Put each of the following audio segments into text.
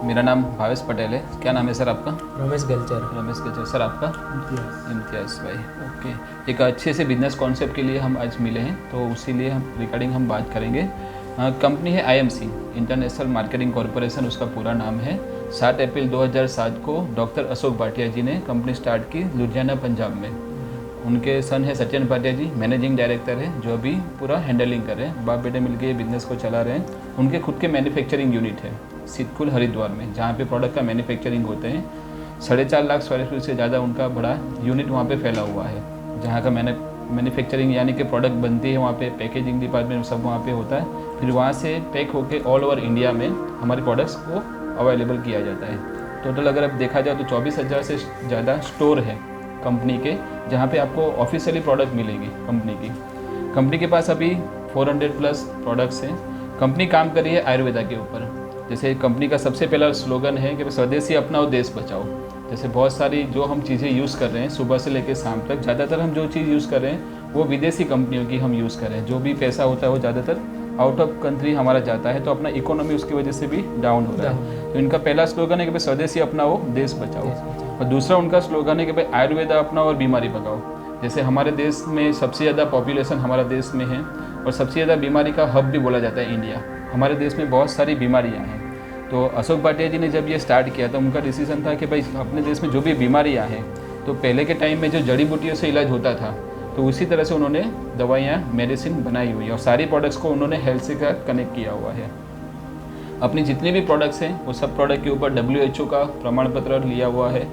मेरा नाम भावेश पटेल है। क्या नाम है सर आपका? रमेश गलचर। रमेश गलचर। सर आपका? इम्तियाज़। इम्तियाज़ भाई। ओके, एक अच्छे से बिजनेस कॉन्सेप्ट के लिए हम आज मिले हैं, तो उसी लिए हम रिगार्डिंग हम बात करेंगे। कंपनी है IMC, इंटरनेशनल मार्केटिंग कॉरपोरेशन उसका पूरा नाम है। 7 अप्रैल 2007 को डॉक्टर अशोक भाटिया जी ने कंपनी स्टार्ट की लुधियाना पंजाब में। उनके सन है सचिन भाटिया जी, मैनेजिंग डायरेक्टर है, जो अभी पूरा हैंडलिंग कर रहे हैं। बाप बेटे मिलके बिजनेस को चला रहे हैं। उनके खुद के मैन्युफैक्चरिंग यूनिट है सिद्धकुल हरिद्वार में, जहाँ पे प्रोडक्ट का मैन्युफैक्चरिंग होते हैं। 4.5 लाख स्क्वायर फीट से ज़्यादा उनका बड़ा यूनिट वहाँ पे फैला हुआ है, जहाँ का मैन्युफैक्चरिंग यानी कि प्रोडक्ट बनती है वहाँ पे, पैकेजिंग डिपार्टमेंट सब वहाँ पे होता है। फिर वहाँ से पैक होके ऑल ओवर इंडिया में हमारे प्रोडक्ट्स को अवेलेबल किया जाता है। टोटल अगर अब देखा जाए तो 24,000 से ज़्यादा स्टोर है कंपनी के, जहाँ पे आपको ऑफिशियली प्रोडक्ट मिलेगी कंपनी की। कंपनी के पास अभी 400 प्लस प्रोडक्ट्स हैं। कंपनी काम कर रही है आयुर्वेदा के ऊपर। जैसे कंपनी का सबसे पहला स्लोगन है कि स्वदेशी अपनाओ देश बचाओ। जैसे बहुत सारी जो हम चीज़ें यूज़ कर रहे हैं सुबह से लेकर शाम तक, ज़्यादातर हम जो चीज़ यूज़ कर रहे हैं वो विदेशी कंपनियों की हम यूज़ कर रहे हैं। जो भी पैसा होता है वो ज़्यादातर आउट ऑफ कंट्री हमारा जाता है, तो अपना इकोनॉमी उसकी वजह से भी डाउन हो रहा है। तो इनका पहला स्लोगन है कि भाई स्वदेशी अपनाओ देश बचाओ, और दूसरा उनका स्लोगन है कि भाई आयुर्वेदा अपनाओ और बीमारी भगाओ। जैसे हमारे देश में सबसे ज़्यादा पॉपुलेशन हमारा देश में है और सबसे ज़्यादा बीमारी का हब भी बोला जाता है इंडिया। हमारे देश में बहुत सारी बीमारियाँ हैं। तो अशोक भाटिया जी ने जब ये स्टार्ट किया तो उनका डिसीजन था कि भाई अपने देश में जो भी बीमारियाँ हैं, तो पहले के टाइम में जो जड़ी बूटियों से इलाज होता था, तो उसी तरह से उन्होंने दवाइयाँ मेडिसिन बनाई हुई है और सारी प्रोडक्ट्स को उन्होंने हेल्थ से कनेक्ट किया हुआ है। अपनी जितनी भी प्रोडक्ट्स हैं वो सब प्रोडक्ट के ऊपर WHO का प्रमाण पत्र लिया हुआ है।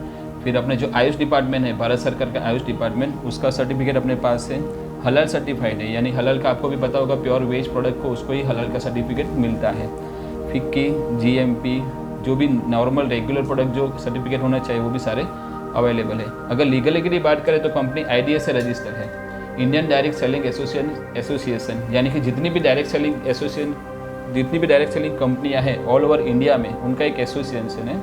फिर अपने जो आयुष डिपार्टमेंट है, भारत सरकार का आयुष डिपार्टमेंट, उसका सर्टिफिकेट अपने पास है। हलाल सर्टिफाइड है, यानी हलाल का आपको भी पता होगा, प्योर वेज प्रोडक्ट को उसको ही हलाल का सर्टिफिकेट मिलता है। फिक्की, GMP, जो भी नॉर्मल रेगुलर प्रोडक्ट जो सर्टिफिकेट होना चाहिए वो भी सारे अवेलेबल है। अगर लीगली की बात करें तो कंपनी IDA से रजिस्टर है, इंडियन डायरेक्ट सेलिंग एसोसिएशन, यानी कि जितनी भी डायरेक्ट सेलिंग कंपनियां हैं ऑल ओवर इंडिया में, उनका एक एसोसिएशन है।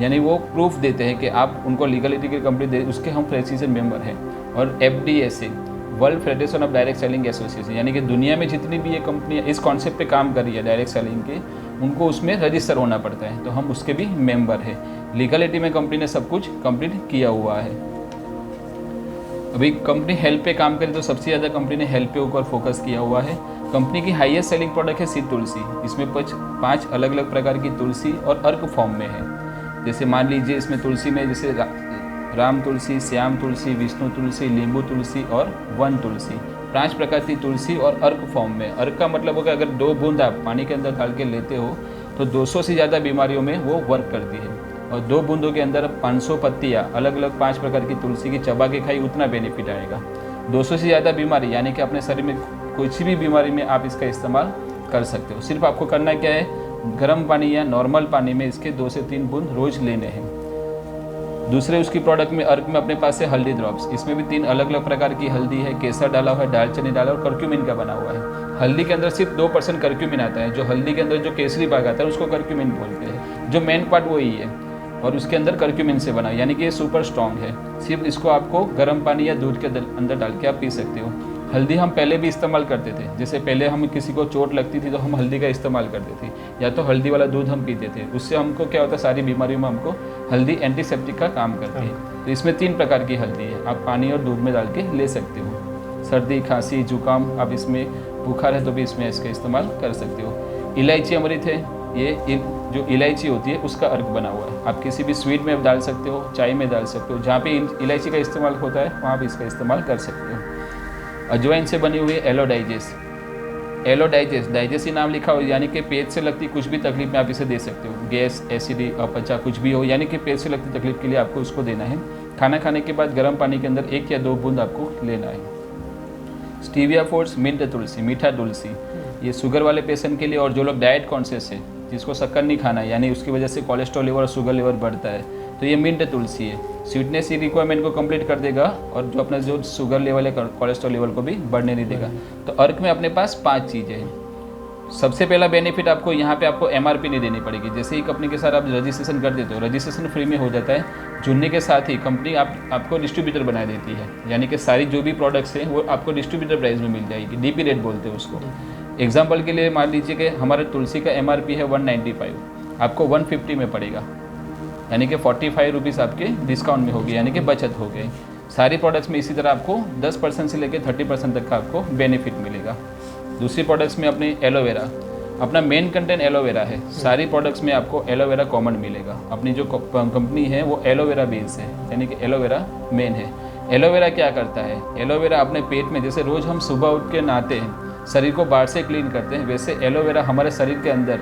यानी वो प्रूफ देते हैं कि आप उनको लीगलिटी की कंपनी दे, उसके हम प्रेसिडेंट मेंबर हैं। और FDSA, world federation of direct selling association, यानी कि दुनिया में जितनी भी ये कंपनियाँ इस कॉन्सेप्ट पे काम कर रही है डायरेक्ट सेलिंग के, उनको उसमें रजिस्टर होना पड़ता है, तो हम उसके भी मेंबर हैं। लीगलिटी में कंपनी ने सब कुछ कंप्लीट किया हुआ है। अभी कंपनी हेल्थ पे काम करे तो सबसे ज़्यादा कंपनी ने हेल्थ पे ऊपर फोकस किया हुआ है। कंपनी की हाईएस्ट सेलिंग प्रोडक्ट है सिद्ध तुलसी। इसमें 5 अलग अलग प्रकार की तुलसी और अर्क फॉर्म में है। जैसे मान लीजिए इसमें तुलसी में जैसे राम तुलसी, श्याम तुलसी, विष्णु तुलसी, नींबू तुलसी और वन तुलसी, 5 प्रकार की तुलसी और अर्क फॉर्म में। अर्क का मतलब होगा अगर 2 बूंद आप पानी के अंदर डाल के लेते हो तो 200 से ज़्यादा बीमारियों में वो वर्क करती है। और 2 बूंदों के अंदर 500 पत्तियाँ अलग अलग 5 प्रकार की तुलसी की चबा के खाई, उतना बेनिफिट आएगा। 200 से ज़्यादा बीमारी, यानी कि अपने शरीर में कोई भी बीमारी में आप इसका इस्तेमाल कर सकते हो। सिर्फ आपको करना क्या है, गर्म पानी या नॉर्मल पानी में इसके 2 से 3 बूंद रोज़ लेने हैं। दूसरे उसकी प्रोडक्ट में अर्क में अपने पास है हल्दी ड्रॉप्स। इसमें भी 3 अलग अलग प्रकार की हल्दी है, केसर डाला हुआ है, दालचीनी डाला और करक्यूमिन का बना हुआ है। हल्दी के अंदर सिर्फ 2% करक्यूमिन आता है। जो हल्दी के अंदर जो केसरी भाग आता है उसको करक्यूमिन बोलते हैं, जो मेन पार्ट वही है, और उसके अंदर करक्यूमिन से बना, यानी कि ये सुपर स्ट्रॉन्ग है। सिर्फ इसको आपको गर्म पानी या दूध के अंदर डाल के आप पी सकते हो। हल्दी हम पहले भी इस्तेमाल करते थे। जैसे पहले हम किसी को चोट लगती थी तो हम हल्दी का इस्तेमाल करते थे, या तो हल्दी वाला दूध हम पीते थे। उससे हमको क्या होता है, सारी बीमारियों में हमको हल्दी एंटीसेप्टिक का काम करती है। तो इसमें 3 प्रकार की हल्दी है, आप पानी और दूध में डाल के ले सकते हो। सर्दी, खांसी, जुकाम, आप इसमें बुखार है तो भी इसमें इसका इस्तेमाल कर सकते हो। इलायची अमृत है, ये जो इलायची होती है उसका अर्क बना हुआ है। आप किसी भी स्वीट में डाल सकते हो, चाय में डाल सकते हो, जहाँ पे इलायची का इस्तेमाल होता है वहाँ भी इसका इस्तेमाल कर सकते हो। अजवाइन से बनी हुई है एलोडाइजेस्ट, डाइजेस्ट नाम लिखा हो, यानी कि पेट से लगती कुछ भी तकलीफ में आप इसे दे सकते हो। गैस, एसिडी, अपचा कुछ भी हो, यानी कि पेट से लगती तकलीफ के लिए आपको उसको देना है। खाना खाने के बाद गर्म पानी के अंदर 1 या 2 बूंद आपको लेना है। स्टीविया फ्रूट्स, मिंट तुलसी, मीठा तुलसी, ये शुगर वाले पेशेंट के लिए, और जो लोग डाइट कॉन्शियस है, जिसको शक्कर नहीं खाना है, यानी उसकी वजह से कोलेस्ट्रॉल लेवल और शुगर लेवल बढ़ता है, तो ये मिंट तुलसी है। स्वीटनेस की रिक्वायरमेंट को कंप्लीट कर देगा और जो अपना जो शुगर लेवल है, कोलेस्ट्रॉल लेवल को भी बढ़ने नहीं देगा। तो अर्क में अपने पास 5 चीज़ें हैं। सबसे पहला बेनिफिट आपको यहाँ पे आपको MRP नहीं देनी पड़ेगी। जैसे ही कंपनी के साथ आप रजिस्ट्रेशन कर देते हो, रजिस्ट्रेशन फ्री में हो जाता है। जुड़ने के साथ ही कंपनी आपको डिस्ट्रीब्यूटर बना देती है, यानी कि सारी जो भी प्रोडक्ट्स हैं वो आपको डिस्ट्रीब्यूटर प्राइस में मिल जाएगी। DP रेट बोलते हैं उसको। एग्जाम्पल के लिए मान लीजिए कि हमारे तुलसी का MRP है 195, आपको 150 में पड़ेगा, यानी कि 45 रुपीज़ आपके डिस्काउंट में होगी, यानी कि बचत हो गई। सारी प्रोडक्ट्स में इसी तरह आपको 10% से लेकर 30% तक का आपको बेनिफिट मिलेगा। दूसरी प्रोडक्ट्स में अपनी एलोवेरा, अपना मेन कंटेंट एलोवेरा है। सारी प्रोडक्ट्स में आपको एलोवेरा कॉमन मिलेगा। अपनी जो कंपनी है वो एलोवेरा बेस है, यानी कि एलोवेरा मेन है। एलोवेरा क्या करता है, एलोवेरा अपने पेट में, जैसे रोज़ हम सुबह उठ के नहाते हैं, शरीर को बाहर से क्लीन करते हैं, वैसे एलोवेरा हमारे शरीर के अंदर,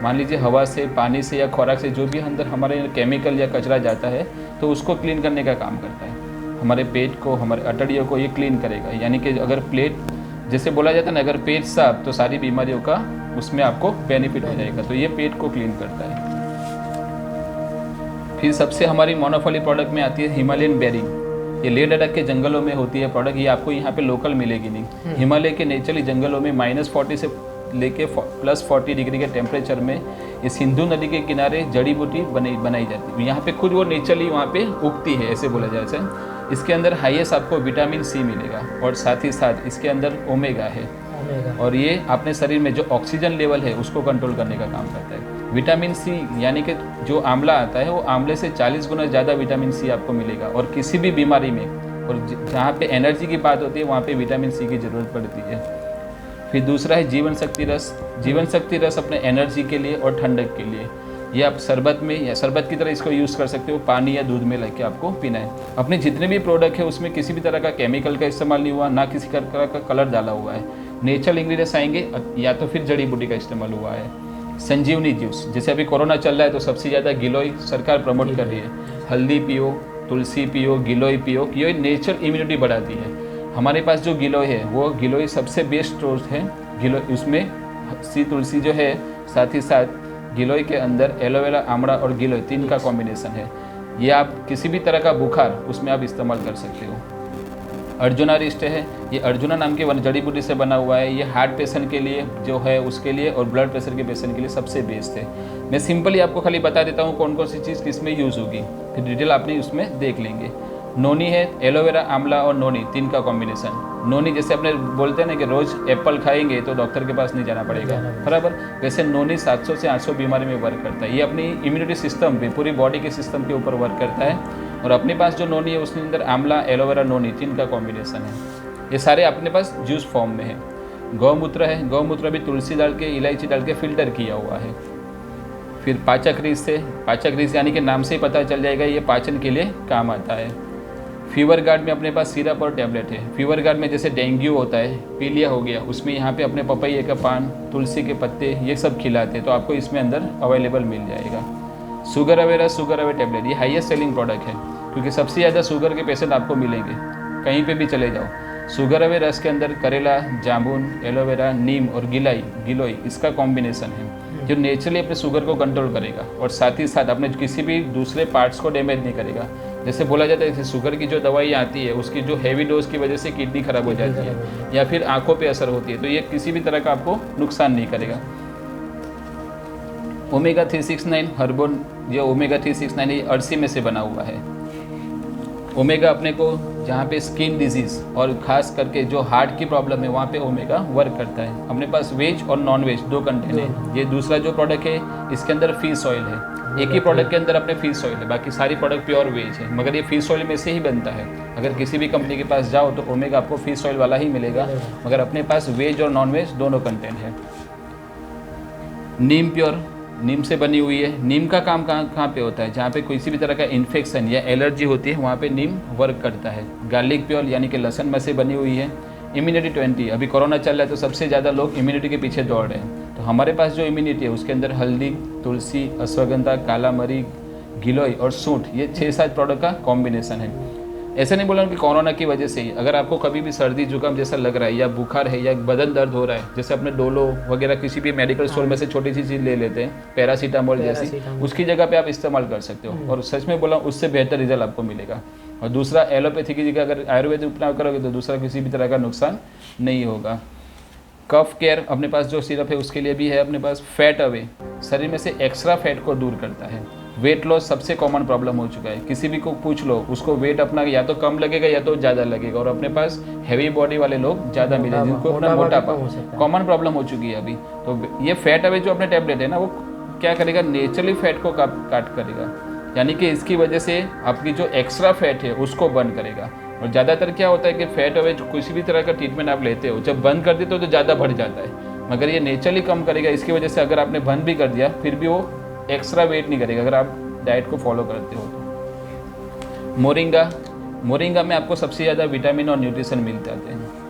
मान लीजिए हवा से, पानी से या खुराक से जो भी अंदर हमारे केमिकल या कचरा जाता है तो उसको क्लीन करने का काम करता है। हमारे पेट को, हमारे अटड़ियों को ये क्लीन करेगा। यानी कि अगर प्लेट, जैसे बोला जाता है ना, अगर पेट साफ तो सारी बीमारियों का उसमें आपको बेनिफिट हो जाएगा। तो ये पेट को क्लीन करता है। फिर सबसे हमारी मोनोफोली प्रोडक्ट में आती है हिमालयन बेरी। ये लेह लद्दाख के जंगलों में होती है प्रोडक्ट, ये आपको यहाँ पे लोकल मिलेगी नहीं। हिमालय के नेचुरली जंगलों में -40 से लेके +40 डिग्री के टेम्परेचर में ये सिंधु नदी के किनारे जड़ी बूटी बनाई जाती है। यहाँ पे खुद वो नेचुरली वहाँ पे उगती है, ऐसे बोला जाए से। इसके अंदर हाईएस्ट आपको विटामिन सी मिलेगा और साथ ही साथ इसके अंदर ओमेगा है, और ये अपने शरीर में जो ऑक्सीजन लेवल है उसको कंट्रोल करने का काम करता है। विटामिन सी यानी कि जो आंवला आता है वो आंवले से 40 गुना ज़्यादा विटामिन सी आपको मिलेगा। और किसी भी बीमारी में, और जहाँ पे एनर्जी की बात होती है वहाँ पे विटामिन सी की ज़रूरत पड़ती है। फिर दूसरा है जीवन शक्ति रस। जीवन शक्ति रस अपने एनर्जी के लिए और ठंडक के लिए, ये आप शरबत में या शरबत की तरह इसको यूज़ कर सकते हो, पानी या दूध में लेके आपको पीना है। अपने जितने भी प्रोडक्ट है उसमें किसी भी तरह का केमिकल का इस्तेमाल नहीं हुआ, ना किसी तरह का कलर डाला हुआ है। नेचुरल इंग्रेडिएंट्स आएंगे या तो फिर जड़ी बूटी का इस्तेमाल हुआ है। संजीवनी जूस, जैसे अभी कोरोना चल रहा है तो सबसे ज़्यादा गिलोय सरकार प्रमोट कर रही है। हल्दी पियो, तुलसी पियो, गिलोय पियो, ये नेचुरल इम्यूनिटी बढ़ाती है। हमारे पास जो गिलोय है वो गिलोय सबसे बेस्ट सोर्स है। गिलोय उसमें सी तुलसी जो है, साथ ही साथ गिलोय के अंदर एलोवेरा, आमड़ा और गिलोय 3 का कॉम्बिनेशन है। ये आप किसी भी तरह का बुखार उसमें आप इस्तेमाल कर सकते हो। अर्जुना रिस्ट है, ये अर्जुना नाम की जड़ी बूटी से बना हुआ है। ये हार्ट पेशेंट के लिए जो है उसके लिए, और ब्लड प्रेशर के पेशेंट के लिए सबसे बेस्ट है। मैं सिंपली आपको खाली बता देता हूँ कौन कौन सी चीज़ किस में यूज़ होगी, फिर डिटेल आपने उसमें देख लेंगे। नोनी है, एलोवेरा, आंवला और नोनी 3 का कॉम्बिनेशन। नोनी जैसे अपने बोलते हैं ना कि रोज़ एप्पल खाएंगे तो डॉक्टर के पास नहीं जाना पड़ेगा, बराबर, वैसे नोनी 700 से 800 बीमारी में वर्क करता है। ये अपनी इम्यूनिटी सिस्टम पे, पूरी बॉडी के सिस्टम के ऊपर वर्क करता है। और अपने पास जो नोनी है उसके अंदर आंवला, एलोवेरा, नोनी 3 का कॉम्बिनेशन है। ये सारे अपने पास जूस फॉर्म में है। गौमूत्र है, गौमूत्र भी तुलसी डाल के, इलायची डाल के फिल्टर किया हुआ है। फिर पाचक रीस है, पाचक रीस यानी कि नाम से ही पता चल जाएगा ये पाचन के लिए काम आता है। फीवर गार्ड में अपने पास सिरप और टैबलेट है। फीवर गार्ड में जैसे डेंगू होता है, पीलिया हो गया, उसमें यहाँ पे अपने पपैये का पान, तुलसी के पत्ते, ये सब खिलाते हैं, तो आपको इसमें अंदर अवेलेबल मिल जाएगा। Sugar aware, sugar aware tablet, ये हाईएस्ट सेलिंग प्रोडक्ट है क्योंकि सबसे ज़्यादा शुगर के पेशेंट आपको मिलेंगे, कहीं पे भी चले जाओ। शुगर अवेयर रस के अंदर करेला, जामुन, एलोवेरा, नीम और गिलोय इसका कॉम्बिनेशन है, जो नेचुरली अपने शुगर को कंट्रोल करेगा और साथ ही साथ अपने किसी भी दूसरे पार्ट्स को डैमेज नहीं करेगा। जैसे बोला जाता है कि शुगर की जो दवाई आती है उसकी जो हैवी डोज की वजह से किडनी खराब हो जाती है या फिर आंखों पे असर होती है, तो ये किसी भी तरह का आपको नुकसान नहीं करेगा। ओमेगा 369 हर्बोन, ये ओमेगा 369 ये अरसी में से बना हुआ है। ओमेगा अपने को जहाँ पे स्किन डिजीज़ और ख़ास करके जो हार्ट की प्रॉब्लम है वहाँ पे ओमेगा वर्क करता है। अपने पास वेज और नॉन वेज 2 कंटेंट है। ये दूसरा जो प्रोडक्ट है इसके अंदर फिश ऑयल है। एक ही प्रोडक्ट के अंदर अपने फिश ऑयल है, बाकी सारी प्रोडक्ट प्योर वेज है, मगर ये फिश ऑयल में से ही बनता है। अगर किसी भी कंपनी के पास जाओ तो ओमेगा आपको फिश ऑयल वाला ही मिलेगा, मगर अपने पास वेज और नॉन वेज दोनों कंटेंट है। नीम प्योर, नीम से बनी हुई है। नीम का काम कहाँ पे होता है, जहाँ पे किसी भी तरह का इन्फेक्शन या एलर्जी होती है वहाँ पे नीम वर्क करता है। गार्लिक प्योर यानी कि लहसुन में से बनी हुई है। इम्यूनिटी 20, अभी कोरोना चल रहा है तो सबसे ज़्यादा लोग इम्यूनिटी के पीछे दौड़ रहे हैं, तो हमारे पास जो इम्यूनिटी है उसके अंदर हल्दी, तुलसी, अश्वगंधा, काला मरी, गिलोय और सूंठ, ये 6-7 प्रोडक्ट का कॉम्बिनेशन है। ऐसा नहीं बोला कि कोरोना की वजह से ही, अगर आपको कभी भी सर्दी जुकाम जैसा लग रहा है या बुखार है या बदन दर्द हो रहा है, जैसे अपने डोलो वगैरह किसी भी मेडिकल स्टोर में से छोटी सी चीज़ ले लेते हैं, पैरासीटामोल जैसी, उसकी जगह पे आप इस्तेमाल कर सकते हो और सच में बोला उससे बेहतर रिजल्ट आपको मिलेगा। और दूसरा, एलोपैथी की जगह अगर आयुर्वेद उपयोग करोगे तो दूसरा किसी भी तरह का नुकसान नहीं होगा। कफ केयर अपने पास जो सिरप है उसके लिए भी है। अपने पास फैट अवे, शरीर में से एक्स्ट्रा फैट को दूर करता है। वेट लॉस सबसे कॉमन प्रॉब्लम हो चुका है, किसी भी को पूछ लो उसको वेट अपना या तो कम लगेगा या तो ज़्यादा लगेगा, और अपने पास हैवी बॉडी वाले लोग ज़्यादा मिले जिनको अपना मोटापा कॉमन प्रॉब्लम हो चुकी है अभी। तो ये फैट अवे जो अपने टैबलेट है ना, वो क्या करेगा, नेचुरली फैट को काट करेगा, यानी कि इसकी वजह से आपकी जो एक्स्ट्रा फैट है उसको बर्न करेगा। और ज़्यादातर क्या होता है कि फैट अवे किसी भी तरह का ट्रीटमेंट आप लेते हो, जब बंद कर देते हो तो ज़्यादा बढ़ जाता है, मगर ये नेचुरली कम करेगा। इसकी वजह से अगर आपने बंद भी कर दिया फिर भी वो एक्स्ट्रा वेट नहीं करेगा, अगर आप डाइट को फॉलो करते हो तो। मोरिंगा में आपको सबसे ज़्यादा विटामिन और न्यूट्रिशन मिल जाते हैं।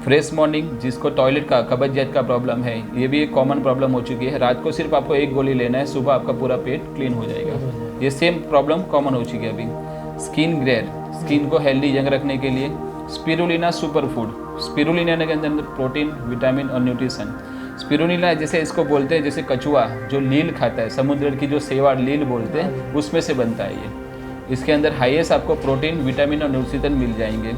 फ्रेश मॉर्निंग, जिसको टॉयलेट का कब्जियत का प्रॉब्लम है, ये भी एक कॉमन प्रॉब्लम हो चुकी है। रात को सिर्फ आपको एक गोली लेना है, सुबह आपका पूरा पेट क्लीन हो जाएगा। ये सेम प्रॉब्लम कॉमन हो चुकी है अभी। स्किन ग्लेयर, स्किन को हेल्दी यंग रखने के लिए स्पिरुलिना सुपर फूड। स्पिरुलिना के अंदर प्रोटीन, विटामिन और न्यूट्रिशन। स्पिरुलिना जैसे इसको बोलते हैं, जैसे कछुआ जो लील खाता है, समुद्र की जो शेवाल लील बोलते हैं, उसमें से बनता है ये। इसके अंदर हाईएस्ट आपको प्रोटीन, विटामिन और न्यूट्रिशन मिल जाएंगे।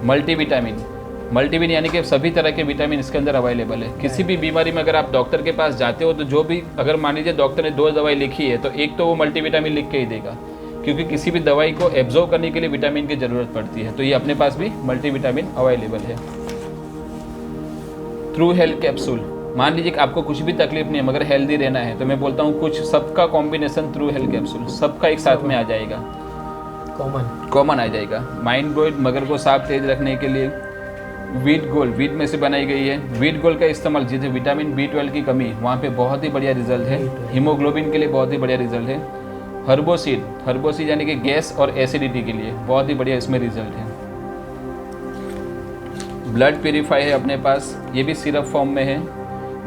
मल्टीविटामिन यानी कि सभी तरह के विटामिन इसके अंदर अवेलेबल है। किसी भी बीमारी में अगर आप डॉक्टर के पास जाते हो तो जो भी, अगर मान लीजिए डॉक्टर ने 2 दवाई लिखी है तो एक तो वो मल्टीविटामिन लिख के ही देगा, क्योंकि किसी भी दवाई को एब्जॉर्ब करने के लिए विटामिन की ज़रूरत पड़ती है। तो ये अपने पास भी मल्टीविटामिन अवेलेबल है। ट्रू हेल्थ कैप्सूल, मान लीजिए कि आपको कुछ भी तकलीफ नहीं है मगर हेल्दी रहना है, तो मैं बोलता हूँ कुछ सबका कॉम्बिनेशन ट्रू हेल्थ कैप्सूल, सबका एक साथ में आ जाएगा, कॉमन आ जाएगा। माइंड ब्लोइड, मगर को साफ तेज रखने के लिए। वीट गोल्ड, वीट में से बनाई गई है। वीट गोल्ड का इस्तेमाल, जिसे विटामिन B12 की कमी, वहाँ पे बहुत ही बढ़िया रिजल्ट है। हीमोग्लोबिन के लिए बहुत ही बढ़िया रिजल्ट है। हर्बोसीड यानी कि गैस और एसिडिटी के लिए बहुत ही बढ़िया इसमें रिजल्ट है। ब्लड प्यूरीफाई है अपने पास, ये भी सिरप फॉर्म में है।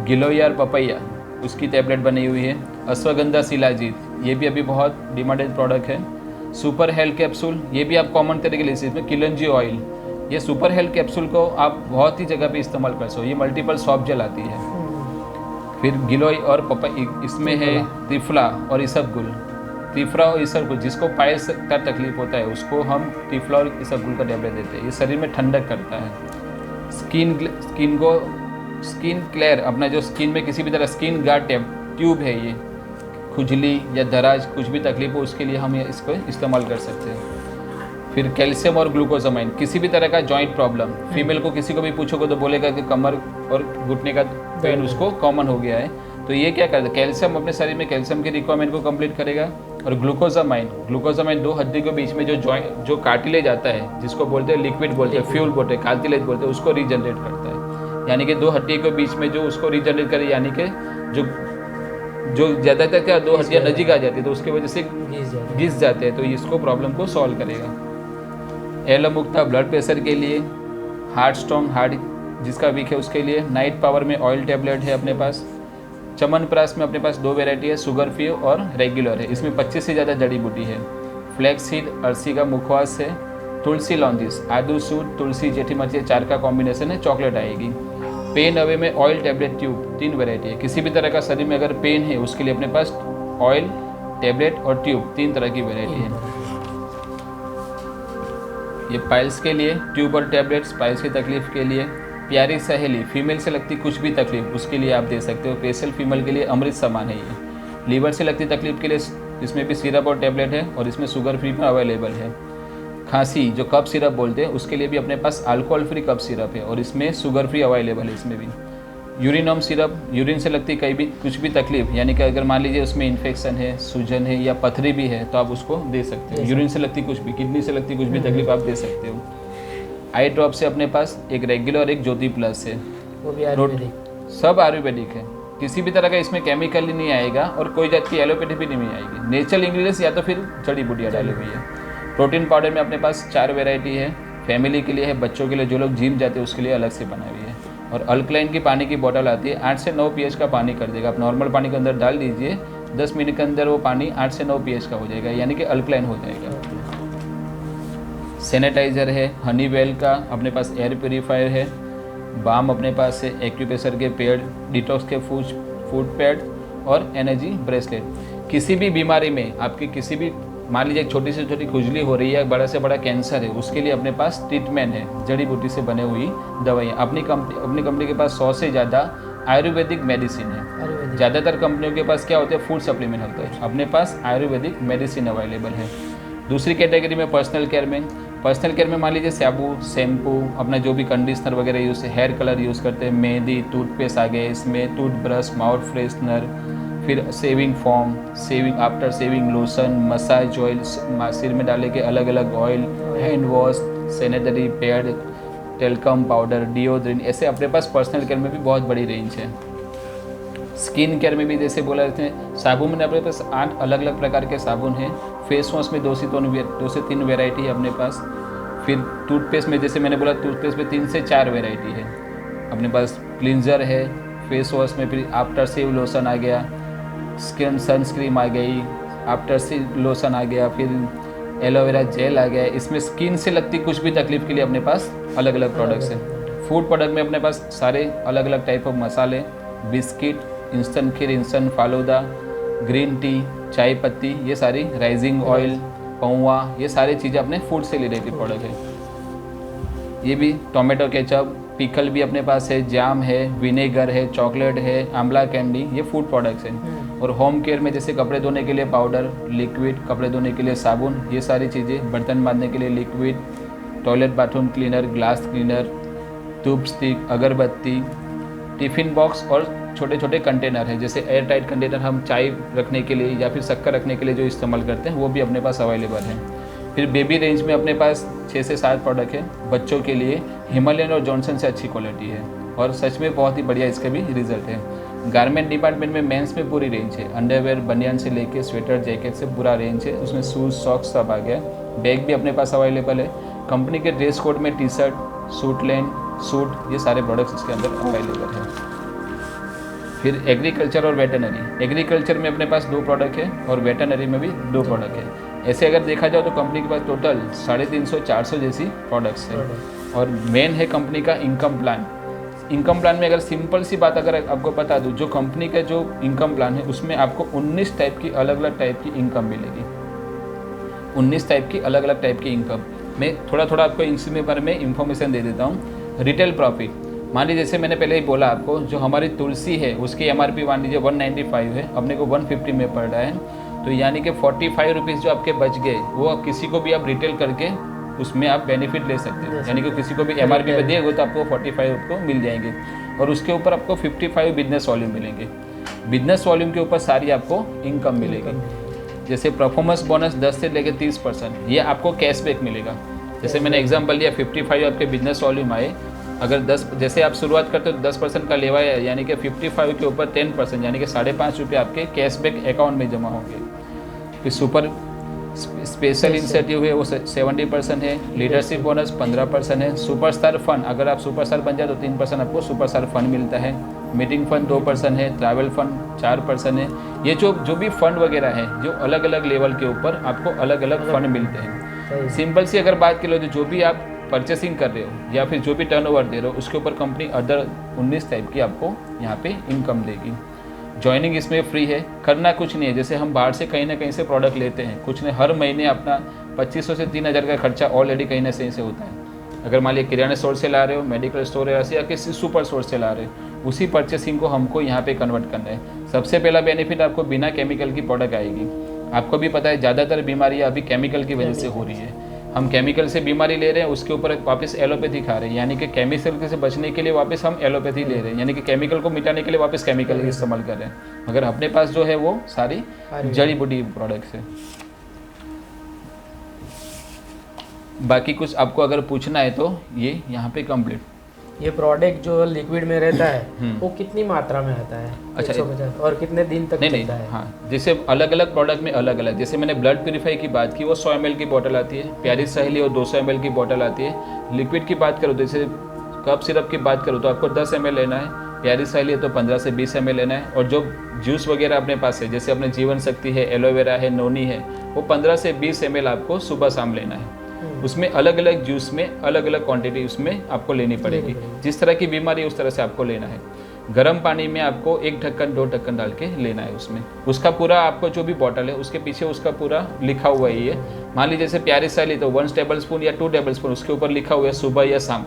गिलोयार पपैया, उसकी टैबलेट बनी हुई है। अश्वगंधा शिलाजीत, ये भी अभी बहुत डिमांडेड प्रोडक्ट है। सुपर हेल्थ कैप्सूल, ये भी आप कॉमन तरीके ले सकते हैं। किलंजी ऑयल, ये सुपर हेल्थ कैप्सूल को आप बहुत ही जगह पे इस्तेमाल कर सकते हो, ये मल्टीपल सॉफ्ट जेल आती है। फिर गिलोय और पपैया, इसमें है त्रिफला और इसबगुल। त्रिफला और इसबगुल, जिसको पायल्स का तकलीफ होता है उसको हम त्रिफला और इसबगुल का टैबलेट देते हैं। ये शरीर में ठंडक करता है। स्किन क्लियर, अपना जो स्किन में किसी भी तरह स्किन गार्ड ट्यूब है, ये खुजली या दराज कुछ भी तकलीफ हो उसके लिए हम इसको इस्तेमाल कर सकते हैं। फिर कैल्शियम और ग्लूकोजामाइन, किसी भी तरह का जॉइंट प्रॉब्लम, फीमेल को किसी को भी पूछोगे तो बोलेगा कि कमर और घुटने का पेन उसको कॉमन हो गया है, तो ये क्या करता है, कैल्शियम अपने शरीर में कैल्शियम की रिक्वायरमेंट को कंप्लीट करेगा। और ग्लूकोजामाइन 2 हड्डी के बीच में जो कार्टिलेज आता है, जिसको बोलते हैं लिक्विड बोलते हैं, फ्यूल बोलते हैं, कार्टिलेज बोलते हैं, उसको रीजनरेट करता है। यानी कि 2 हड्डी के बीच में जो उसको रीजनरेट करे, यानी कि जो ज़्यादातर क्या 2 हड्डियाँ नजीक आ जाती है तो उसकी वजह से घिस जाते हैं, तो इसको प्रॉब्लम को सॉल्व करेगा। एलोमुक्ता ब्लड प्रेशर के लिए। हार्ट स्ट्रॉन्ग, हार्ट जिसका वीक है उसके लिए। नाइट पावर में ऑयल टैबलेट है अपने पास। चमनप्राश में अपने पास 2 वेराइटी है, शुगर फ्री और रेगुलर है। इसमें 25 से ज़्यादा जड़ी बूटी है। फ्लैक्स सीड, अरसी का मुखवास है। तुलसी लॉन्जिस, आदू सूट, तुलसी, जेठी मर्ची, 4 का कॉम्बिनेशन है, चॉकलेट आएगी। पेन अवे में ऑयल टैबलेट ट्यूब 3 वेराइटी है। किसी भी तरह का शरीर में अगर पेन है उसके लिए अपने पास ऑयल टैबलेट और ट्यूब 3 तरह की वेराइटी है। ये पाइल्स के लिए ट्यूब और टैबलेट्स, पाइल्स की तकलीफ के लिए। प्यारी सहेली, फीमेल से लगती कुछ भी तकलीफ उसके लिए आप दे सकते हो। स्पेशल फीमेल के लिए अमृत समान है ये। लीवर से लगती तकलीफ के लिए इसमें भी सिरप और टैबलेट है और इसमें शुगर फ्री में अवेलेबल है। खांसी, जो कफ सिरप बोलते हैं, उसके लिए भी अपने पास अल्कोहल फ्री कफ सिरप है और इसमें शुगर फ्री अवेलेबल है इसमें भी। यूरिनोम सिरप, यूरिन से लगती कुछ भी तकलीफ, यानी कि अगर मान लीजिए उसमें इन्फेक्शन है, सूजन है या पथरी भी है तो आप उसको दे सकते हो। यूरिन से लगती कुछ भी, किडनी से लगती कुछ भी तकलीफ आप दे सकते हो। आई ड्रॉप से अपने पास एक रेगुलर और एक ज्योति प्लस है, वो भी आयुर्वेदिक, सब आयुर्वेदिक है। किसी भी तरह का इसमें केमिकल ही नहीं आएगा और कोई जात की एलोपैथी भी नहीं आएगी। नेचुरल इंग्रेडिएंट्स या तो फिर जड़ी बूटियाँ डाली हुई है। प्रोटीन पाउडर में अपने पास 4 वेराइटी है। फैमिली के लिए है, बच्चों के लिए, जो लोग जिम जाते हैं उसके लिए अलग से बनाई हुई है। और अल्कलाइन की पानी की बोतल आती है, 8 से 9 pH का पानी कर देगा। आप नॉर्मल पानी के अंदर डाल दीजिए, 10 मिनट के अंदर वो पानी 8 से 9 pH का हो जाएगा, यानी कि अल्कलाइन हो जाएगा। सैनिटाइजर है, हनीवेल का अपने पास एयर प्योरीफायर है। बाम अपने पास है, एक्यूप्रेशर के पेड़, डिटॉक्स के फूड पैड और एनर्जी ब्रेसलेट। किसी भी बीमारी में आपकी किसी भी, मान लीजिए छोटी से छोटी खुजली हो रही है, बड़ा से बड़ा कैंसर है, उसके लिए अपने पास ट्रीटमेंट है, जड़ी बूटी से बने हुई दवाइयाँ। अपनी कंपनी के पास 100 से ज़्यादा आयुर्वेदिक मेडिसिन है। ज़्यादातर कंपनियों के पास क्या होता है, फूड सप्लीमेंट होता है, अपने पास आयुर्वेदिक मेडिसिन अवेलेबल है। दूसरी कैटेगरी में पर्सनल केयर में मान लीजिए साबु, शैम्पू, अपना जो भी कंडीशनर वगैरह यूज़ है, हेयर कलर यूज़ करते हैं, मेहंदी, टूथपेस्ट आ गए इसमें, टूथब्रश, माउथ फ्रेशनर, फिर saving form, saving after saving lotion, massage oil, सिर में डाले के अलग अलग oil, hand wash, sanitary pad, talcum powder, deodorant, ऐसे अपने पास पर्सनल केयर में भी बहुत बड़ी रेंज है। स्किन केयर में भी जैसे बोला जाते हैं, साबुन में अपने पास 8 अलग अलग प्रकार के साबुन हैं। फेस वॉश में 2 से 3 वेराइटी है अपने पास। फिर टूथपेस्ट में जैसे मैंने बोला, टूथपेस्ट में 3 से 4 वेराइटी है अपने पास। क्लिनजर है, फेस वॉश में फिर आफ्टर सेव लोशन आ गया, स्किन सनस्क्रीन आ गई, आफ्टर सेव लोशन आ गया, फिर एलोवेरा जेल आ गया। इसमें स्किन से लगती कुछ भी तकलीफ के लिए अपने पास अलग अलग प्रोडक्ट्स हैं। फूड प्रोडक्ट में अपने पास सारे अलग अलग टाइप ऑफ मसाले, बिस्किट, इंस्टेंट खीर, इंस्टेंट फालूदा, ग्रीन टी, चाय पत्ती, ये सारी, राइजिंग ऑयल, पौवा, ये सारी चीज़ें अपने फूड से रिलेटेड प्रोडक्ट है। ये भी टोमेटो केचप, पिकल भी अपने पास है, जाम है, विनेगर है, चॉकलेट है, आंवला कैंडी, ये फूड प्रोडक्ट्स हैं। और होम केयर में जैसे कपड़े धोने के लिए पाउडर, लिक्विड, कपड़े धोने के लिए साबुन, ये सारी चीज़ें, बर्तन बांधने के लिए liquid, toilet bathroom cleaner, glass cleaner, धूप स्टिक, अगरबत्ती, टिफ़िन बॉक्स और छोटे छोटे कंटेनर है, जैसे एयर टाइट कंटेनर हम चाय रखने के लिए या फिर शक्कर रखने के लिए जो इस्तेमाल करते हैं, वो भी अपने पास अवेलेबल है। फिर बेबी रेंज में अपने पास 6 से 7 प्रोडक्ट है बच्चों के लिए। हिमालयन और जॉनसन से अच्छी क्वालिटी है और सच में बहुत ही बढ़िया इसका भी रिजल्ट है। गारमेंट डिपार्टमेंट में मेंस में पूरी रेंज है, अंडरवेयर, बनियान से लेके स्वेटर, जैकेट से पूरा रेंज है। उसमें शूज़, सॉक्स सब आ गया। बैग भी अपने पास अवेलेबल है। कंपनी के ड्रेस कोड में टी शर्ट, सूट, ये सारे प्रोडक्ट्स इसके अंदर अवेलेबल है। फिर एग्रीकल्चर और वेटनरी, एग्रीकल्चर में अपने पास 2 प्रोडक्ट है और वेटनरी में भी 2 प्रोडक्ट है। ऐसे अगर देखा जाए तो कंपनी के पास टोटल 350-400 जैसी प्रोडक्ट्स हैं। और मेन है कंपनी का इनकम प्लान। इनकम प्लान में अगर सिंपल सी बात अगर आपको बता दूं, जो कंपनी का जो इनकम प्लान है उसमें आपको 19 टाइप की अलग अलग टाइप की इनकम मिलेगी। 19 टाइप की अलग अलग टाइप की इनकम। मैं थोड़ा थोड़ा आपको इसमें बारे में इंफॉर्मेशन दे देता हूँ। रिटेल प्रॉफिट, मान लीजिए जैसे मैंने पहले ही बोला आपको, जो हमारी तुलसी है उसकी MRP मान लीजिए 195 है, अपने को 150 में पड़ रहा है, तो यानी कि 45 रुपीज़ जो आपके बच गए वो आप किसी को भी आप रिटेल करके उसमें आप बेनिफिट ले सकते हो। यानी कि किसी को भी MRP पे दिए तो आपको 45 आपको मिल जाएंगे और उसके ऊपर आपको 55 बिजनेस वॉल्यूम मिलेंगे। बिजनेस वॉल्यूम के ऊपर सारी आपको इनकम मिलेगी। जैसे परफॉर्मेंस बोनस 10 से लेकर 30%, ये आपको कैशबैक मिलेगा। जैसे मैंने एग्जांपल दिया, 55 आपके बिजनेस वॉल्यूम आए, अगर 10 जैसे आप शुरुआत करते हो 10% का लेवा है, यानी कि 55 के ऊपर 10% यानी कि 5.5 रुपये आपके कैशबैक अकाउंट में जमा होंगे। फिर सुपर स्पेशल इंसेंटिव है वो 70% है। लीडरशिप बोनस 15% है। सुपरस्टार फंड, अगर आप सुपरस्टार बन जाए तो 3% आपको सुपरस्टार फंड मिलता है। मीटिंग फंड 2% है। ट्रैवल फंड 4% है। ये जो भी फंड वगैरह है, जो अलग अलग लेवल के ऊपर आपको अलग अलग फंड मिलते हैं। सिंपल सी अगर बात करो तो जो भी आप परचेसिंग कर रहे हो या फिर जो भी टर्नओवर दे रहे हो उसके ऊपर कंपनी अदर 19 टाइप की आपको यहाँ पे इनकम देगी। ज्वाइनिंग इसमें फ्री है, करना कुछ नहीं है। जैसे हम बाहर से कहीं ना कहीं से प्रोडक्ट लेते हैं, कुछ नहीं, हर महीने अपना 2500 से 3000 का खर्चा ऑलरेडी कहीं ना कहीं से होता है। अगर मान लिया किराना स्टोर से ला रहे हो, मेडिकल स्टोर है या किसी सुपर स्टोर से ला रहे हो, उसी परचेसिंग को हमको यहाँ पे कन्वर्ट करना है। सबसे पहला बेनिफिट आपको बिना केमिकल की प्रोडक्ट आएगी। आपको भी पता है ज़्यादातर बीमारियाँ अभी केमिकल की वजह से हो रही है। हम केमिकल से बीमारी ले रहे हैं, उसके ऊपर वापस एलोपैथी खा रहे हैं, यानी कि केमिकल से बचने के लिए वापस हम एलोपैथी ले रहे हैं, यानी कि केमिकल को मिटाने के लिए वापस केमिकल का इस्तेमाल कर रहे हैं। मगर अपने पास जो है वो सारी जड़ी बूटी प्रोडक्ट्स है। बाकी कुछ आपको अगर पूछना है तो ये यहाँ पे कंप्लीट। ये प्रोडक्ट जो लिक्विड में रहता है वो कितनी मात्रा में आता है? अच्छा, 150 और कितने दिन तक चलता है? हाँ, जैसे अलग अलग प्रोडक्ट में अलग अलग, जैसे मैंने ब्लड प्यूरीफाई की बात की, वो 100 ml की बोतल आती है। प्यारी सहेली और 200 ml की बोतल आती है। लिक्विड की बात करो, जैसे कप सिरप की बात करो तो आपको 10 ml लेना है। प्यारी सहेली है तो 15 से 20 ml लेना है। और जो जूस वगैरह अपने पास है, जैसे अपने जीवन शक्ति है, एलोवेरा है, नोनी है, वो 15 से 20 ml आपको सुबह शाम लेना है। उसमें अलग अलग जूस में अलग अलग क्वांटिटी उसमें आपको लेनी पड़ेगी। जिस तरह की बीमारी है उस तरह से आपको लेना है। गर्म पानी में आपको 1 ढक्कन 2 ढक्कन डाल के लेना है उसमें। उसका पूरा आपको जो भी बॉटल है उसके पीछे उसका पूरा लिखा हुआ ही है। मान लीजिए जैसे प्यारी सहेली तो 1 टेबलस्पून या 2 टेबलस्पून उसके ऊपर लिखा हुआ है सुबह या शाम,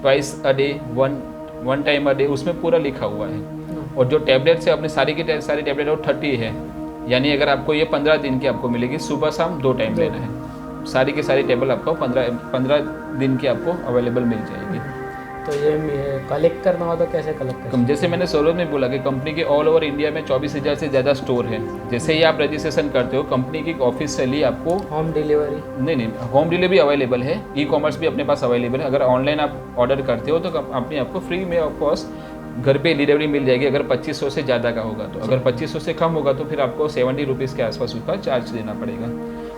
twice a day, one time a day, उसमें पूरा लिखा हुआ है। और जो टैबलेट्स है अपनी सारी की सारी टैबलेट वो 30 है, यानी अगर आपको ये 15 दिन की आपको मिलेगी, सुबह शाम 2 टाइम लेना है। सारी की सारी टेबल आपको 15 दिन की आपको अवेलेबल मिल जाएगी। तो ये कलेक्ट करना हो तो कैसे कलेक्ट करें? जैसे मैंने शुरुआत में बोला कि कंपनी के ऑल ओवर इंडिया में 24,000 से ज़्यादा स्टोर है। जैसे ही आप रजिस्ट्रेशन करते हो कंपनी की ऑफिशियली आपको होम डिलीवरी? नहीं, होम डिलीवरी अवेलेबल है, ई कॉमर्स भी अपने पास अवेलेबल है। अगर ऑनलाइन आप ऑर्डर करते हो तो कंपनी आपको फ्री में ऑफकोर्स घर पे डिलीवरी मिल जाएगी, अगर 2500 से ज़्यादा का होगा तो। अगर 2500 से कम होगा तो फिर आपको 70 रुपीज़ के आसपास उसका चार्ज देना पड़ेगा।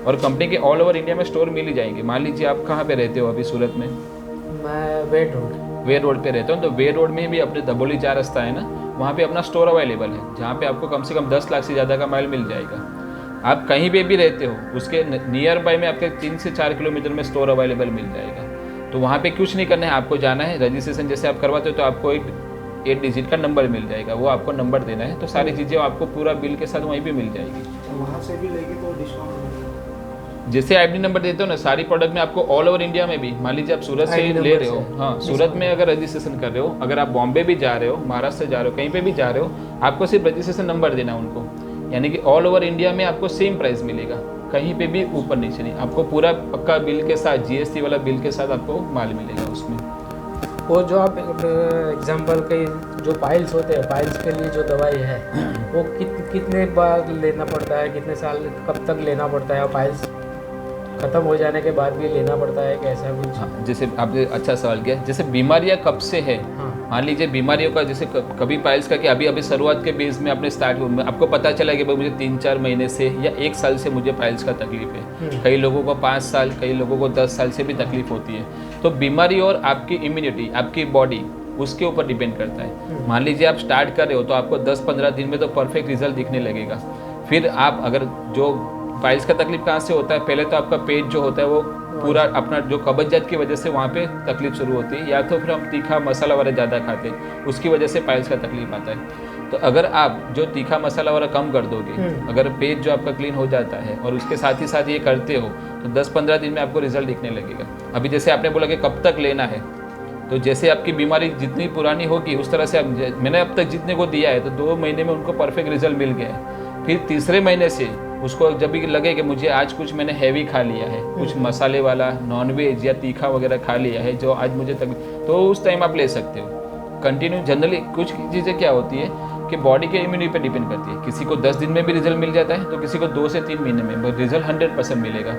और कंपनी के ऑल ओवर इंडिया में स्टोर मिल ही जाएंगे। मान लीजिए आप कहाँ पे रहते हो अभी सूरत में? मैं वे रोड पे रहता हूँ, तो वे रोड में भी अपने दबोली 4 रास्ता है ना, वहाँ पे अपना स्टोर अवेलेबल है, जहाँ पे आपको कम से कम 10 लाख से ज़्यादा का माल मिल जाएगा। आप कहीं पे भी रहते हो उसके नियर बाय में आपके 3 से 4 किलोमीटर में स्टोर अवेलेबल मिल जाएगा। तो वहाँ पे कुछ नहीं करना है, आपको जाना है, रजिस्ट्रेशन जैसे आप करवाते हो तो आपको एक 8 डिजिट का नंबर मिल जाएगा, वो आपको नंबर देना है, तो सारी चीज़ें आपको पूरा बिल के साथ वहीं पे मिल जाएगी। वहाँ से भी लेंगे तो डिस्काउंट? जैसे आईडी नंबर देते हो ना सारी प्रोडक्ट में आपको ऑल ओवर इंडिया में भी, मान लीजिए आप सूरत से ले रहे हो, हाँ सूरत में अगर रजिस्ट्रेशन कर रहे हो, अगर आप बॉम्बे भी जा रहे हो, महाराष्ट्र से जा रहे हो, कहीं पे भी जा रहे हो, आपको सिर्फ रजिस्ट्रेशन नंबर देना है उनको, यानी कि ऑल ओवर इंडिया में आपको सेम प्राइस मिलेगा, कहीं पे भी ऊपर नीचे नहीं, आपको पूरा पक्का बिल के साथ, जीएसटी वाला बिल के साथ आपको माल मिलेगा उसमें। वो जो आप एग्जांपल के जो पाइल्स होते हैं, पाइल्स के लिए जो दवाई है वो कितने बार लेना पड़ता है, कितने साल कब तक लेना पड़ता है, और पाइल्स खत्म हो जाने के बाद भी लेना पड़ता है कैसा कुछ? हाँ, जैसे आपने अच्छा सवाल किया, जैसे बीमारियां कब से है, मान लीजिए बीमारियों का जैसे कभी पाइल्स का कि अभी शुरुआत के बेस में आपने स्टार्ट, आपको पता चला कि भाई मुझे 3-4 महीने से या 1 साल से मुझे पाइल्स का तकलीफ है, कई लोगों को 5 साल, कई लोगों को 10 साल से भी तकलीफ होती है। तो बीमारी और आपकी इम्यूनिटी, आपकी बॉडी, उसके ऊपर डिपेंड करता है। मान लीजिए आप स्टार्ट कर रहे हो तो आपको 10-15 दिन में तो परफेक्ट रिजल्ट दिखने लगेगा। फिर आप अगर जो पाइल्स का तकलीफ कहाँ से होता है, पहले तो आपका पेट जो होता है वो पूरा अपना जो कब्जियत की वजह से वहाँ पे तकलीफ शुरू होती है, या तो फिर हम तीखा मसाला वाला ज़्यादा खाते हैं उसकी वजह से पाइल्स का तकलीफ आता है। तो अगर आप जो तीखा मसाला वाला कम कर दोगे, अगर पेट जो आपका क्लीन हो जाता है और उसके साथ ही साथ ये करते हो तो 10-15 दिन में आपको रिजल्ट दिखने लगेगा। अभी जैसे आपने बोला कि कब तक लेना है, तो जैसे आपकी बीमारी जितनी पुरानी होगी उस तरह से मैंने अब तक जितने को दिया है तो 2 महीने में उनको परफेक्ट रिजल्ट मिल गया है। फिर तीसरे महीने से उसको जब भी लगे कि मुझे आज कुछ मैंने हैवी खा लिया है, कुछ मसाले वाला नॉनवेज या तीखा वगैरह खा लिया है जो आज मुझे तो उस टाइम आप ले सकते हो कंटिन्यू। जनरली कुछ चीज़ें क्या होती है कि बॉडी के इम्यूनिटी पे डिपेंड करती है, किसी को 10 दिन में भी रिजल्ट मिल जाता है तो किसी को 2 से 3 महीने में रिजल्ट 100% मिलेगा।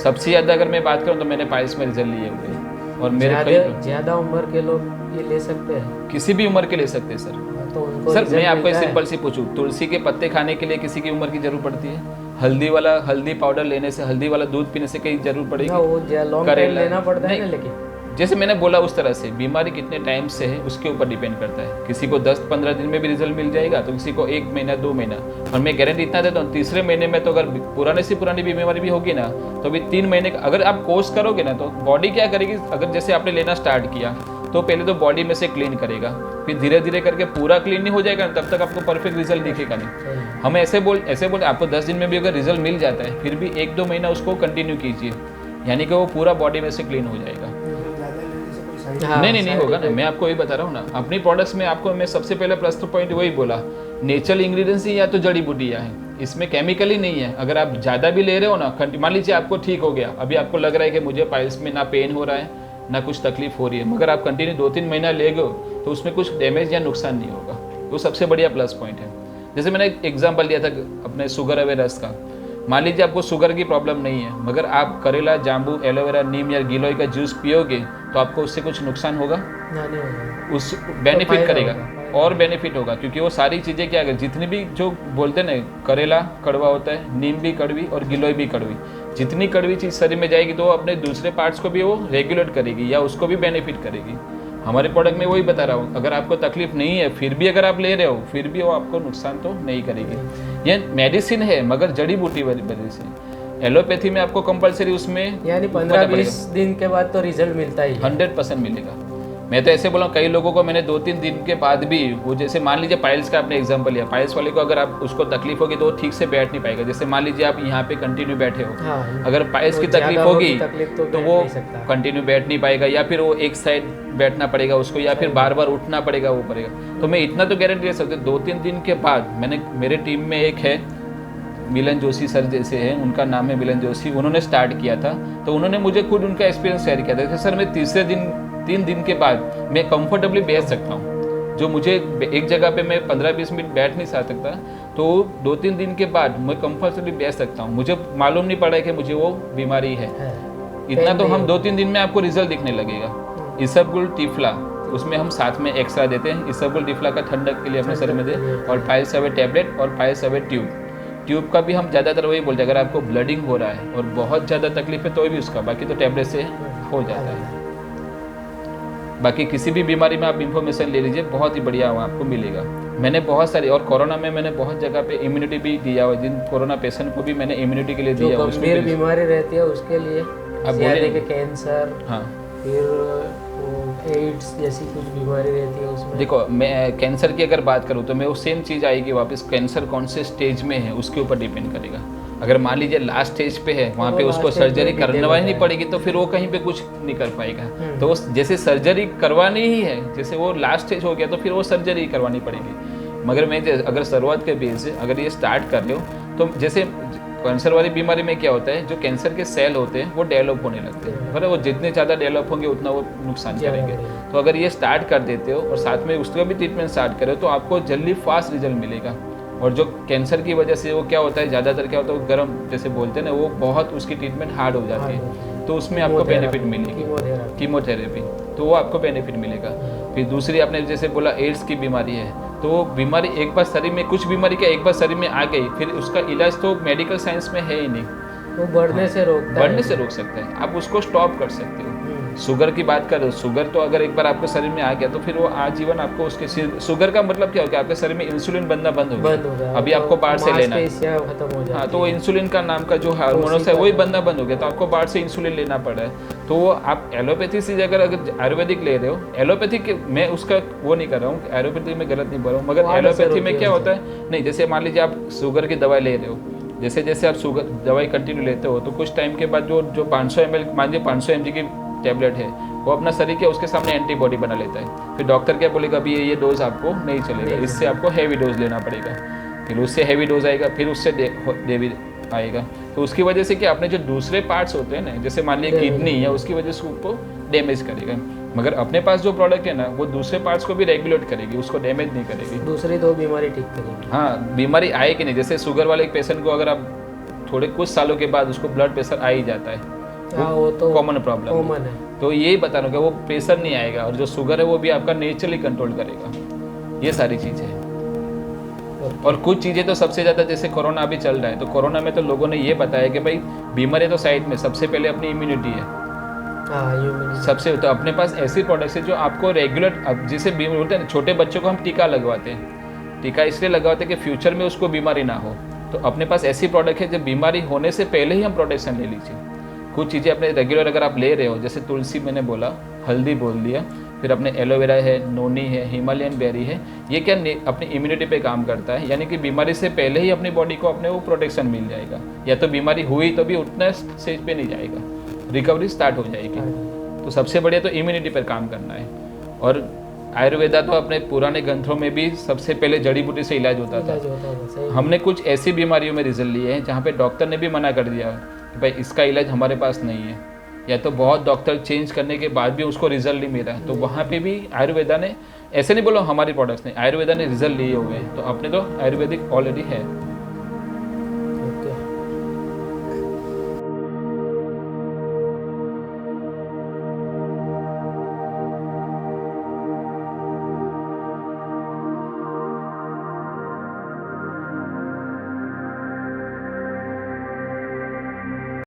सबसे ज़्यादा अगर मैं बात करूँ तो मैंने पाइल्स में रिजल्ट लिए हुए हैं। और मेरे ज़्यादा उम्र के लोग ये ले सकते हैं? किसी भी उम्र के ले सकते हैं सर। तो सर मैं आपको सिंपल सी पूछूं, तुलसी के पत्ते खाने के लिए किसी की उम्र की जरूरत पड़ती है? हल्दी पाउडर लेने से, हल्दी वाला दूध पीने से कहीं जरूर पड़ेगी? वो लॉन्ग टाइम लेना पड़ता है ना, लेकिन जैसे मैंने बोला उस तरह से बीमारी कितने टाइम से है उसके ऊपर डिपेंड करता है। किसी को 10-15 दिन में भी रिजल्ट मिल जाएगा तो किसी को 1 महीना 2 महीना, और मैं गारंटी इतना देता हूँ तीसरे महीने में तो अगर पुराने से पुरानी बीमारी भी होगी ना तो भी 3 महीने का अगर आप कोर्स करोगे ना तो बॉडी क्या करेगी, अगर जैसे आपने लेना स्टार्ट किया तो पहले तो बॉडी में से क्लीन करेगा, फिर धीरे धीरे करके पूरा क्लीन नहीं हो जाएगा तब तक आपको परफेक्ट रिजल्ट दिखेगा नहीं। हम ऐसे बोल आपको 10 दिन में भी अगर रिजल्ट मिल जाता है फिर भी 1-2 महीना उसको कंटिन्यू कीजिए, यानी कि वो पूरा बॉडी में से क्लीन हो जाएगा। नहीं होगा ना, मैं आपको वही बता रहा हूँ ना। अपनी प्रोडक्ट्स में आपको मैं सबसे पहले प्लस पॉइंट वही बोला, नेचुरल इंग्रेडिएंट्स ही या तो जड़ी बूटियाँ हैं, इसमें केमिकल ही नहीं है। अगर आप ज़्यादा भी ले रहे हो ना, मान लीजिए आपको ठीक हो गया, अभी आपको लग रहा है कि मुझे पाइल्स में ना पेन हो रहा है ना कुछ तकलीफ हो रही है, मगर आप कंटिन्यू 2-3 महीना ले गए तो उसमें कुछ डैमेज या नुकसान नहीं होगा, वो सबसे बढ़िया प्लस पॉइंट है। जैसे मैंने एक एग्जाम्पल दिया था अपने शुगर अवे रस का, मान लीजिए आपको शुगर की प्रॉब्लम नहीं है मगर आप करेला, जाम्बू, एलोवेरा, नीम या गिलोय का जूस पियोगे तो आपको उससे कुछ नुकसान होगा? नहीं होगा, उस बेनिफिट करेगा और बेनिफिट होगा, क्योंकि वो सारी चीज़ें क्या है, जितनी भी जो बोलते ना करेला कड़वा होता है, नीम भी कड़वी और गिलोय भी कड़वी, जितनी कड़वी चीज़ शरीर में जाएगी तो वो अपने दूसरे पार्ट्स को भी वो रेगुलेट करेगी या उसको भी बेनिफिट करेगी। हमारे प्रोडक्ट में वही बता रहा हूँ, अगर आपको तकलीफ नहीं है फिर भी अगर आप ले रहे हो फिर भी वो आपको नुकसान तो नहीं करेगी। ये मेडिसिन है मगर जड़ी बूटी वजह से। एलोपैथी में आपको कंपलसरी उसमें यानी 15-20 दिन के बाद तो रिजल्ट मिलता ही 100% मिलेगा। मैं तो ऐसे बोला कई लोगों को मैंने 2-3 दिन के बाद भी वो, जैसे मान लीजिए पाइल्स का आपने एग्जांपल लिया, पाइल्स वाले को अगर आप उसको तकलीफ होगी तो वो ठीक से बैठ नहीं पाएगा। जैसे मान लीजिए आप यहाँ पे कंटिन्यू बैठे हो, अगर पाइल्स की तकलीफ होगी तो वो कंटिन्यू बैठ नहीं पाएगा, या फिर वो एक साइड बैठना पड़ेगा उसको, या फिर बार बार उठना पड़ेगा वो पड़ेगा। तो मैं इतना तो गारंटी दे सकता हूँ 2-3 दिन के बाद, मेरे टीम में एक है मिलन जोशी सर जैसे हैं, उनका नाम है मिलन जोशी, उन्होंने स्टार्ट किया था तो उन्होंने मुझे खुद उनका एक्सपीरियंस शेयर किया था कि सर मैं 3 दिन के बाद मैं कंफर्टेबली बैठ सकता हूँ। जो मुझे एक जगह पे मैं 15-20 मिनट बैठ नहीं सकता, तो 2-3 दिन के बाद मैं कंफर्टेबली बैठ सकता हूँ। मुझे मालूम नहीं पड़ा कि मुझे वो बीमारी है। इतना तो हम 2-3 दिन में आपको रिजल्ट दिखने लगेगा। इसबगोल टिफला, उसमें हम साथ में एक्स्ट्रा देते हैं। इसबगोल टिफला का ठंडक के लिए अपने शरीर में दे, और पाइलसवेट टैबलेट और पाइलसवेट ट्यूब का भी हम ज़्यादातर वही बोलते हैं, अगर आपको ब्लडिंग हो रहा है और बहुत ज़्यादा तकलीफ है तो भी उसका, बाकी तो टैबलेट से हो जाता है। बाकी किसी भी बीमारी में आप इंफॉर्मेशन ले लीजिए, बहुत ही बढ़िया आपको मिलेगा। मैंने बहुत सारी, और कोरोना में मैंने बहुत जगह पे इम्यूनिटी भी दिया हुआ, जिन कोरोना पेशेंट को भी मैंने इम्यूनिटी के लिए दिया। जो गंभीर बीमारी रहती है उसके लिए, बोले के कैंसर, हाँ, फिर एड्स जैसी कुछ बीमारी रहती है उसमें। देखो, मैं कैंसर की अगर बात करूँ तो मैं वो सेम चीज़ आएगी वापस, कैंसर कौन से स्टेज में है उसके ऊपर डिपेंड करेगा। अगर मान लीजिए लास्ट स्टेज पे है, वहाँ पे उसको सर्जरी करवानी पड़ेगी, तो फिर वो कहीं पे कुछ नहीं कर पाएगा। तो जैसे सर्जरी करवानी ही है, जैसे वो लास्ट स्टेज हो गया तो फिर वो सर्जरी करवानी पड़ेगी। मगर मैं अगर शुरुआत के बेस से अगर ये स्टार्ट कर रहे हो, तो जैसे कैंसर वाली बीमारी में क्या होता है, जो कैंसर के सेल होते हैं वो डेवलप होने लगते हैं, मतलब वो जितने ज़्यादा डेवलप होंगे उतना वो नुकसान करेंगे। तो अगर ये स्टार्ट कर देते हो और साथ में उसका भी ट्रीटमेंट स्टार्ट करो, तो आपको जल्दी फास्ट रिजल्ट मिलेगा। और जो कैंसर की वजह से वो क्या होता है, ज़्यादातर क्या होता है, वो गर्म जैसे बोलते हैं ना, वो बहुत उसकी ट्रीटमेंट हार्ड हो जाती है, तो उसमें आपको बेनिफिट मिलेगी, कीमोथेरेपी, तो वो आपको बेनिफिट मिलेगा। फिर दूसरी आपने जैसे बोला एड्स की बीमारी है, तो वो बीमारी एक बार शरीर में, कुछ बीमारी क्या एक बार शरीर में आ गई, फिर उसका इलाज तो मेडिकल साइंस में है ही नहीं, वो बढ़ने से रोक सकता है, आप उसको स्टॉप कर सकते हो। शुगर की बात करो, शुगर तो अगर एक बार आपके शरीर में आ गया तो फिर वो आजीवन आपको उसके, शुगर का मतलब क्या हो गया, आपके शरीर में इंसुलिन बनना बंद हो गया, अभी आपको बाहर से लेना है। हाँ, तो वो इंसुलिन का नाम का जो हार्मोन्स है वही बनना बंद हो गया, तो आपको बाहर से इंसुलिन लेना पड़ा है। तो वो आप एलोपैथी से अगर आयुर्वेदिक ले रहे हो, एलोपैथिक मैं उसका वो नहीं कर रहा हूँ, आयुर्वेदिक में गलत नहीं बोल रहा हूँ, मगर एलोपैथी में क्या होता है, नहीं, जैसे मान लीजिए आप शुगर की दवाई ले रहे हो, जैसे जैसे आप शुगर दवाई कंटिन्यू लेते हो, तो कुछ टाइम के बाद जो 500 ml, मान लीजिए 500 mg की टैबलेट है, वो अपना शरीर क्या उसके सामने एंटीबॉडी बना लेता है। फिर डॉक्टर क्या बोलेगा, अभी ये डोज आपको नहीं चलेगा, इससे आपको हैवी डोज लेना पड़ेगा, फिर उससे हैवी डोज आएगा, फिर उससे डेवी आएगा। तो उसकी वजह से क्या अपने जो दूसरे पार्ट्स होते हैं ना, जैसे मान लीजिए किडनी या उसकी वजह से उसको डैमेज करेगा। मगर अपने पास जो प्रोडक्ट है ना, वो दूसरे पार्ट्स को भी रेगुलेट करेगी, उसको डैमेज नहीं करेगी, दूसरी दो बीमारी ठीक करेगी। हाँ, बीमारी आएगी नहीं। जैसे शुगर वाले पेशेंट को अगर आप थोड़े कुछ सालों के बाद उसको ब्लड प्रेशर आ ही जाता है, वो तो कॉमन प्रॉब्लम है। तो यही बता रहा हूँ कि वो प्रेशर नहीं आएगा, और जो शुगर है वो भी आपका नेचुरली कंट्रोल करेगा। ये सारी चीज़ें हैं। और कुछ चीज़ें तो सबसे ज़्यादा, जैसे कोरोना अभी चल रहा है, तो कोरोना में तो लोगों ने ये बताया कि भाई बीमारी तो साइड में, सबसे पहले अपनी इम्यूनिटी है। सबसे तो अपने पास ऐसी प्रोडक्ट्स है जो आपको रेगुलर, अब जैसे बोलते हैं छोटे बच्चों को हम टीका लगवाते हैं, टीका इसलिए लगवाते हैं कि फ्यूचर में उसको बीमारी ना हो। तो अपने पास ऐसी प्रोडक्ट है जब बीमारी होने से पहले ही हम प्रोटेक्शन ले लीजिए। कुछ चीज़ें अपने रेगुलर अगर आप ले रहे हो, जैसे तुलसी मैंने बोला, हल्दी बोल दिया, फिर अपने एलोवेरा है, नोनी है, हिमालयन बेरी है, ये क्या अपनी इम्यूनिटी पे काम करता है, यानी कि बीमारी से पहले ही अपनी बॉडी को अपने वो प्रोटेक्शन मिल जाएगा। या तो बीमारी हुई तो भी उतना स्टेज पे नहीं जाएगा, रिकवरी स्टार्ट हो जाएगी। तो सबसे बढ़िया तो इम्यूनिटी पर काम करना है। और आयुर्वेदा तो अपने पुराने ग्रंथों में भी सबसे पहले जड़ी बूटी से इलाज होता था। हमने कुछ ऐसी बीमारियों में रिजल्ट लिए हैं जहाँ पे डॉक्टर ने भी मना कर दिया कि भाई इसका इलाज हमारे पास नहीं है, या तो बहुत डॉक्टर चेंज करने के बाद भी उसको रिजल्ट नहीं मिला। तो वहाँ पे भी आयुर्वेदा ने, ऐसे नहीं बोलो हमारी प्रोडक्ट्स ने, आयुर्वेदा ने रिजल्ट लिए हुए हैं। तो अपने तो आयुर्वेदिक ऑलरेडी है।